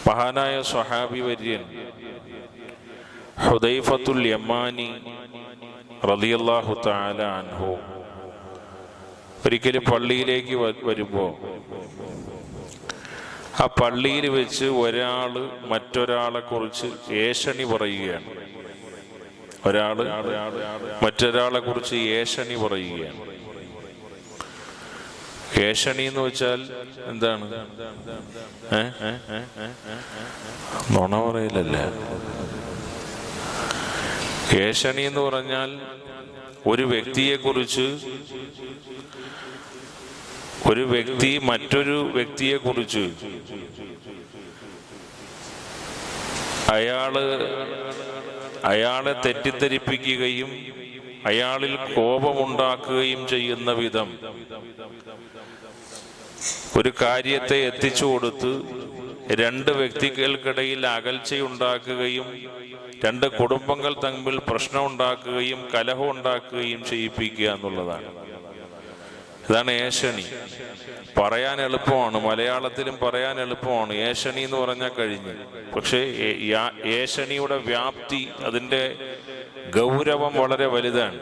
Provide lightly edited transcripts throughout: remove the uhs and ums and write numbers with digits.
മഹാനായ സ്വഹാബി വര്യൻ ഹുദൈഫത്തുൽ യമാനി റളിയല്ലാഹു തആല അൻഹു ഒരിക്കലും പള്ളിയിലേക്ക് വരുമ്പോൾ ആ പള്ളിയിൽ വെച്ച് ഒരാള് മറ്റൊരാളെ കുറിച്ച് ഏഷണി പറയുകയാണ്. ഒരാള് മറ്റൊരാളെ കുറിച്ച് ഏഷണി പറയുകയാണ്. ഏഷണി എന്ന് വെച്ചാൽ എന്താണ്? നുണ പറയലല്ല. ഏഷണി എന്ന് പറഞ്ഞാൽ ഒരു വ്യക്തി മറ്റൊരു വ്യക്തിയെ കുറിച്ച് അയാളെ തെറ്റിദ്ധരിപ്പിക്കുകയും അയാളിൽ കോപമുണ്ടാക്കുകയും ചെയ്യുന്ന വിധം ഒരു കാര്യത്തെ എത്തിച്ചു കൊടുത്ത് രണ്ട് വ്യക്തികൾക്കിടയിൽ അകൽച്ചയുണ്ടാക്കുകയും രണ്ട് കുടുംബങ്ങൾ തമ്മിൽ പ്രശ്നം ഉണ്ടാക്കുകയും കലഹം ഉണ്ടാക്കുകയും ചെയ്യിപ്പിക്കുക എന്നുള്ളതാണ്. ഇതാണ് ഏഷണി. പറയാൻ എളുപ്പമാണ്, മലയാളത്തിലും പറയാൻ എളുപ്പമാണ്. ഏഷണി എന്ന് പറഞ്ഞാൽ കഴിഞ്ഞു. പക്ഷേ ഏഷണിയുടെ വ്യാപ്തി, അതിൻ്റെ ഗൗരവം വളരെ വലുതാണ്.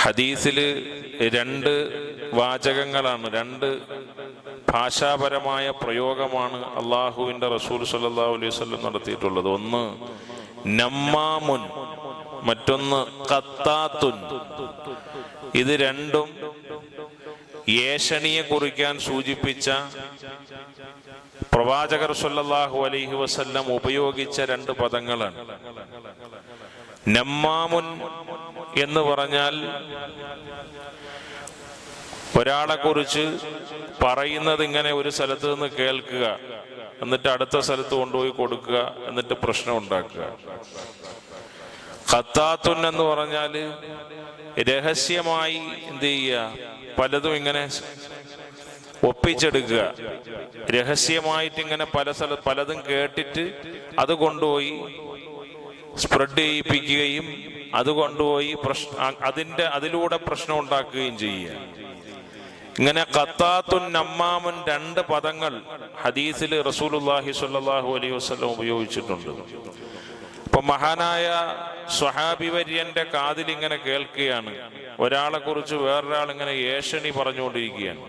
ഹദീസില് രണ്ട് വാചകങ്ങളാണ്, രണ്ട് ഭാഷാപരമായ പ്രയോഗമാണ് അള്ളാഹുവിൻ്റെ റസൂൽ സല്ലല്ലാഹു അലൈഹി വസല്ലം നടത്തിയിട്ടുള്ളത്. ഒന്ന് നമ്മാമുൻ, മറ്റൊന്ന് ഖത്താത്തുൻ. ഇത് രണ്ടും ഏഷണിയെ കുറിക്കാൻ സൂചിപ്പിച്ച പ്രവാചകർ സല്ലല്ലാഹു അലൈഹി വസല്ലം ഉപയോഗിച്ച രണ്ട് പദങ്ങളാണ്. നമ്മാമുൻ എന്ന് പറഞ്ഞാൽ ഒരാളെ കുറിച്ച് പറയുന്നത് ഇങ്ങനെ ഒരു സ്ഥലത്ത് നിന്ന് കേൾക്കുക, എന്നിട്ട് അടുത്ത സ്ഥലത്ത് കൊണ്ടുപോയി കൊടുക്കുക, എന്നിട്ട് പ്രശ്നം ഉണ്ടാക്കുക. ഖത്താത്തുൻ എന്ന് പറഞ്ഞാൽ രഹസ്യമായി എന്ത് ചെയ്യുക, പലതും ഇങ്ങനെ ഒപ്പിച്ചെടുക്കുക. രഹസ്യമായിട്ട് ഇങ്ങനെ പലതും കേട്ടിട്ട് അത് കൊണ്ടുപോയി സ്പ്രെഡ് ചെയ്യിപ്പിക്കുകയും അത് കൊണ്ടുപോയി അതിലൂടെ പ്രശ്നം ഉണ്ടാക്കുകയും ചെയ്യുക. ഇങ്ങനെ ഖത്താത്തുൻ നമ്മാമുൻ രണ്ട് പദങ്ങൾ ഹദീസിൽ റസൂലുള്ളാഹി സ്വല്ലല്ലാഹു അലൈഹി വസല്ലം ഉപയോഗിച്ചിട്ടുണ്ട്. അപ്പൊ മഹാനായ സ്വഹാബി വര്യന്റെ കാതിൽ ഇങ്ങനെ കേൾക്കുകയാണ്, ഒരാളെ കുറിച്ച് വേറൊരാൾ ഇങ്ങനെ ഏഷണി പറഞ്ഞുകൊണ്ടിരിക്കുകയാണ്.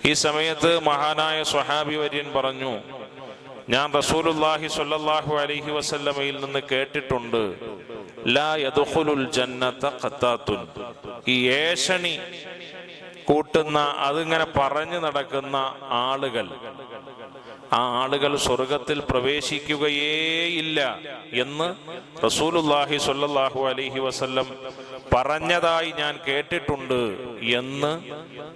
ഈ സമയത്ത് മഹാനായ സ്വഹാബി വര്യൻ പറഞ്ഞു, ഞാൻ റസൂലുള്ളാഹി സ്വല്ലല്ലാഹു അലൈഹി വസല്ലമയിൽ നിന്ന് കേട്ടിട്ടുണ്ട്, ലാ യദ്ഖുലുൽ ജന്നത ഖത്താത്തുൻ. ഈ ഏഷണി കൂട്ടുന്ന, അതിങ്ങനെ പറഞ്ഞു നടക്കുന്ന ആ ആളുകൾ സ്വർഗത്തിൽ പ്രവേശിക്കുകയേയില്ല എന്ന് റസൂലുള്ളാഹി സ്വല്ലല്ലാഹു അലൈഹി വസല്ലം പറഞ്ഞതായി ഞാൻ കേട്ടിട്ടുണ്ട് എന്ന്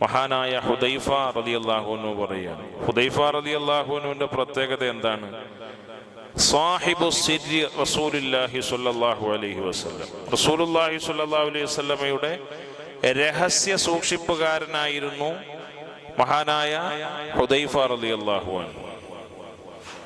മഹാനായ ഹുദൈഫ റളിയല്ലാഹു അൻഹു പറയുകയാണ്. ഹുദൈഫ റളിയല്ലാഹു അൻഹുവിന്റെ പ്രത്യേകത എന്താണ്? സാഹിബു സിരി റസൂലുള്ളാഹി സ്വല്ലല്ലാഹു അലൈഹി വസല്ലം. റസൂലുള്ളാഹി സ്വല്ലല്ലാഹു അലൈഹി വസല്ലമയുടെ രഹസ്യ സൂക്ഷിപ്പുകാരനായിരുന്നു മഹാനായ ഹുദൈഫ റളിയല്ലാഹു അൻഹു.